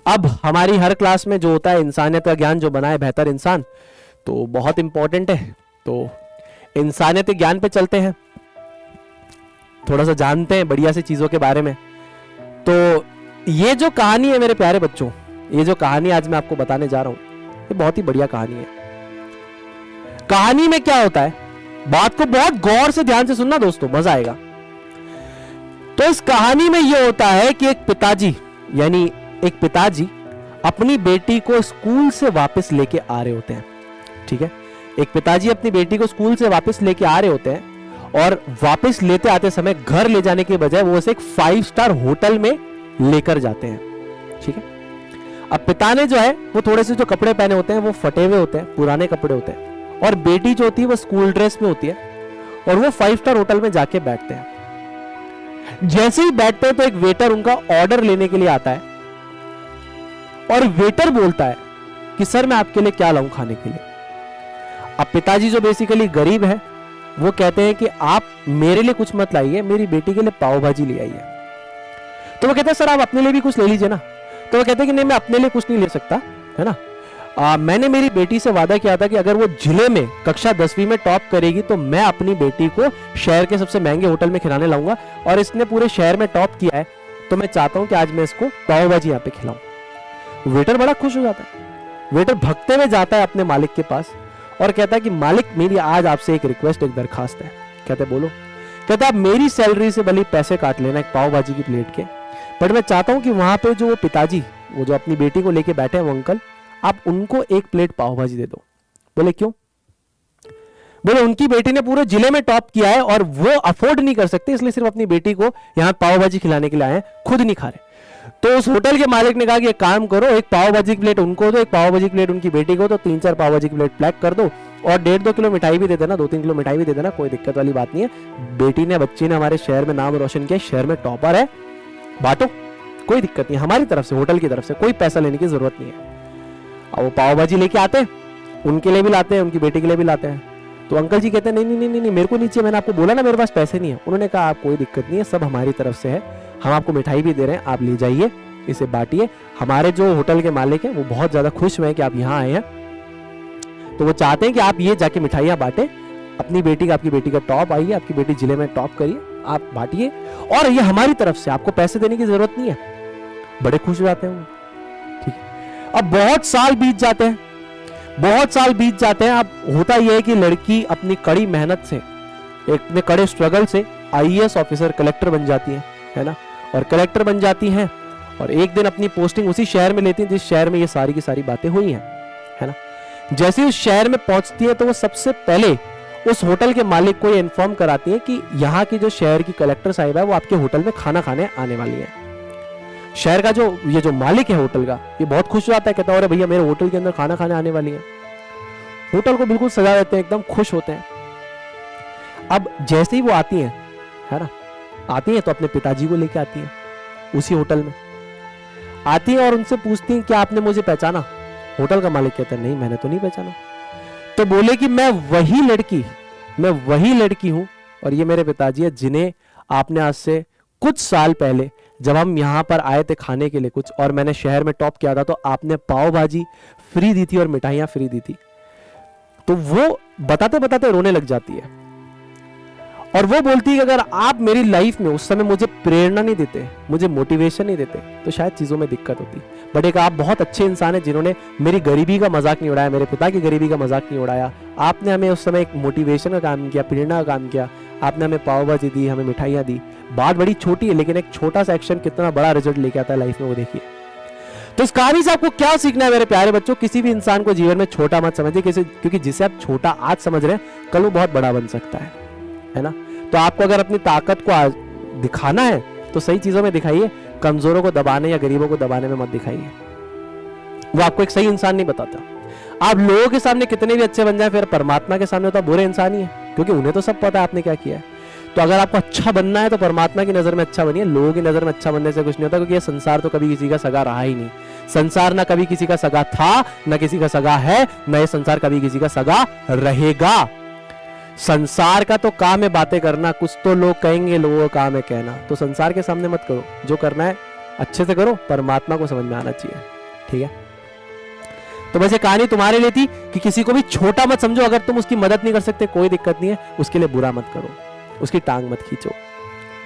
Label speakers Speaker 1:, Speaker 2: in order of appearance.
Speaker 1: अब हमारी हर क्लास में जो होता है इंसानियत का ज्ञान जो बनाए बेहतर इंसान, तो बहुत इंपॉर्टेंट है। तो इंसानियत के ज्ञान पे चलते हैं, थोड़ा सा जानते हैं बढ़िया सी चीजों के बारे में। तो ये जो कहानी है मेरे प्यारे बच्चों, ये जो कहानी आज मैं आपको बताने जा रहा हूं, ये बहुत ही बढ़िया कहानी है। कहानी में क्या होता है, बात को बहुत गौर से ध्यान से सुनना दोस्तों, मजा आएगा। तो इस कहानी में यह होता है कि एक पिताजी, यानी एक पिताजी अपनी बेटी को स्कूल से वापस लेके आ रहे होते हैं। ठीक है, एक पिताजी अपनी बेटी को स्कूल से वापस लेके आ रहे होते हैं, और वापस लेते आते समय घर ले जाने के बजाय वो उसे एक 5 स्टार होटल में लेकर जाते हैं। ठीक है, अब पिता ने जो है वो थोड़े से जो कपड़े पहने होते हैं वो फटे हुए होते हैं, पुराने कपड़े होते हैं, और बेटी जो होती है वो स्कूल ड्रेस में होती है, और वो 5 स्टार होटल में जाके बैठते हैं। जैसे ही बैठते हैं तो एक वेटर उनका ऑर्डर लेने के लिए आता है, और वेटर बोलता है कि सर मैं आपके लिए क्या लाऊं खाने के लिए। अब पिताजी जो बेसिकली गरीब है वो कहते हैं कि आप मेरे लिए कुछ मत लाइए, मेरी बेटी के लिए पाव भाजी ले आइए। तो वो कहते हैं सर आप अपने लिए भी कुछ ले लीजिए ना। तो वो कहते हैं कि नहीं मैं अपने लिए कुछ नहीं ले सकता, है ना। मैंने मेरी बेटी से वादा किया था कि अगर वो जिले में कक्षा 10वीं में टॉप करेगी तो मैं अपनी बेटी को शहर के सबसे महंगे होटल में खिलाने लाऊंगा, और इसने पूरे शहर में टॉप किया है, तो मैं चाहता हूं कि आज मैं इसको पाव भाजी यहाँ पे खिलाऊं। वेटर बड़ा खुश हो जाता है। वेटर भगते हुए जाता है अपने मालिक के पास और कहता है कि मालिक मेरी आज आपसे एक रिक्वेस्ट, एक दरखास्त है। कहते बोलो। कहता आप मेरी सैलरी से भले पैसे काट लेना एक पाव भाजी की प्लेट के, बट मैं चाहता हूं कि वहां पे जो पिताजी, वो जो अपनी बेटी को लेके बैठे हैं वो अंकल, आप उनको एक प्लेट पाव भाजी दे दो। बोले क्यों? बोले उनकी बेटी ने पूरे जिले में टॉप किया है और वो अफोर्ड नहीं कर सकते, इसलिए सिर्फ अपनी बेटी को यहाँ पाव भाजी खिलाने के लिए आए हैं, खुद नहीं खा रहे। तो उस होटल के मालिक ने कहा कि एक काम करो, एक पाव भाजी की प्लेट उनको दो, एक पाव भाजी की प्लेट उनकी बेटी को दो, 3-4 पाव भाजी की प्लेट पैक कर दो, और 1.5-2 किलो मिठाई भी दे देना, 2-3 किलो मिठाई भी दे देना, कोई दिक्कत वाली बात नहीं है। बेटी ने, बच्ची ने हमारे शहर में नाम रोशन किया, शहर में टॉपर है, बांटो, कोई दिक्कत नहीं, हमारी तरफ से, होटल की तरफ से कोई पैसा लेने की जरूरत नहीं है। और वो पाव भाजी लेके आते हैं, उनके लिए भी लाते हैं, उनकी बेटी के लिए भी लाते हैं। तो अंकल जी कहते हैं नहीं नहीं नहीं नहीं, मेरे को नीचे, मैंने आपको बोला ना मेरे पास पैसे नहीं है। उन्होंने कहा आप कोई दिक्कत नहीं है, सब हमारी तरफ से है, हम आपको मिठाई भी दे रहे हैं, आप ले जाइए, इसे बांटिए। हमारे जो होटल के मालिक हैं वो बहुत ज्यादा खुश हुए हैं कि आप यहाँ आए हैं, तो वो चाहते हैं कि आप ये जाके मिठाइयाँ बांटे, अपनी बेटी का, आपकी बेटी का टॉप आइए, आपकी बेटी जिले में टॉप करिए, आप बांटिए, और ये हमारी तरफ से, आपको पैसे देने की जरूरत नहीं है। बड़े खुश हो जाते हैं वो। ठीक है, अब बहुत साल बीत जाते हैं, बहुत साल बीत जाते हैं। अब होता यह है कि लड़की अपनी कड़ी मेहनत से, अपने कड़े स्ट्रगल से आईएएस ऑफिसर, कलेक्टर बन जाती है ना, और कलेक्टर बन जाती हैं, और एक दिन अपनी पोस्टिंग उसी शहर में लेती है जिस शहर में ये सारी की सारी बातें हुई हैं, है ना। जैसे ही उस शहर में पहुंचती है तो वो सबसे पहले उस होटल के मालिक को ये इन्फॉर्म कराती है कि यहाँ की जो शहर की कलेक्टर साहिबा है वो आपके होटल में खाना खाने आने वाली है। शहर का जो ये जो मालिक है होटल का, ये बहुत खुश हो जाता है, कहता है अरे भैया मेरे होटल के अंदर खाना खाने आने वाली है। होटल को बिल्कुल सजा देते हैं, एकदम खुश होते हैं। अब जैसे ही वो आती हैं, है ना, आती हैं तो अपने पिताजी को लेके आती हैं, उसी होटल में आती है और उनसे पूछती हैं क्या आपने मुझे पहचाना? होटल का मालिक कहता है नहीं मैंने तो नहीं पहचाना। तो बोले कि मैं वही लड़की हूं, और ये मेरे पिताजी है जिन्हें आपने आज से कुछ साल पहले जब हम यहां पर आए थे खाने के लिए कुछ, और मैंने शहर में टॉप किया था, तो आपने पाव भाजी फ्री दी थी और मिठाइयां फ्री दी थी। तो वो बताते बताते रोने लग जाती है, और वो बोलती है कि अगर आप मेरी लाइफ में उस समय मुझे प्रेरणा नहीं देते, मुझे मोटिवेशन नहीं देते, तो शायद चीजों में दिक्कत होती। बट एक आप बहुत अच्छे इंसान हैं जिन्होंने मेरी गरीबी का मजाक नहीं उड़ाया, मेरे पिता की गरीबी का मजाक नहीं उड़ाया। आपने हमें उस समय एक मोटिवेशन का काम किया, प्रेरणा का काम किया, आपने हमें पाव भाजी दी, हमें मिठाइयाँ दी। बात बड़ी छोटी है, लेकिन एक छोटा सा एक्शन कितना बड़ा रिजल्ट लेके आता है लाइफ में, वो देखिए। तो इस कहानी से आपको क्या सीखना है मेरे प्यारे बच्चों? किसी भी इंसान को जीवन में छोटा मत समझिए, क्योंकि जिसे आप छोटा आज समझ रहे हैं कल वो बहुत बड़ा बन सकता है ना। तो आपको अगर अपनी ताकत को दिखाना है तो सही चीजों में दिखाइए, कमजोरों को दबाने या गरीबों को दबाने में मत दिखाइए, वो आपको एक सही इंसान नहीं बताता। आप लोगों के सामने कितने भी अच्छे बन जाए, फिर परमात्मा के सामने तो आप बुरे इंसान ही है, क्योंकि उन्हें तो सब पता है आपने क्या किया है। तो अगर आपको अच्छा बनना है तो परमात्मा की नजर में अच्छा बनिए, लोगों की नजर में अच्छा बनने से कुछ नहीं होता, क्योंकि ये संसार तो कभी किसी का सगा रहा ही नहीं। संसार ना कभी किसी का सगा था, ना किसी का सगा है, ना ये संसार कभी किसी का सगा रहेगा। संसार का तो काम है बातें करना, कुछ तो लोग कहेंगे, लोगों का काम है कहना। तो संसार के सामने मत करो, जो करना है अच्छे से करो, परमात्मा को समझ में आना चाहिए। ठीक है, तो बस ये कहानी तुम्हारे लिए थी कि किसी को भी छोटा मत समझो। अगर तुम उसकी मदद नहीं कर सकते कोई दिक्कत नहीं है, उसके लिए बुरा मत करो, उसकी टांग मत खींचो।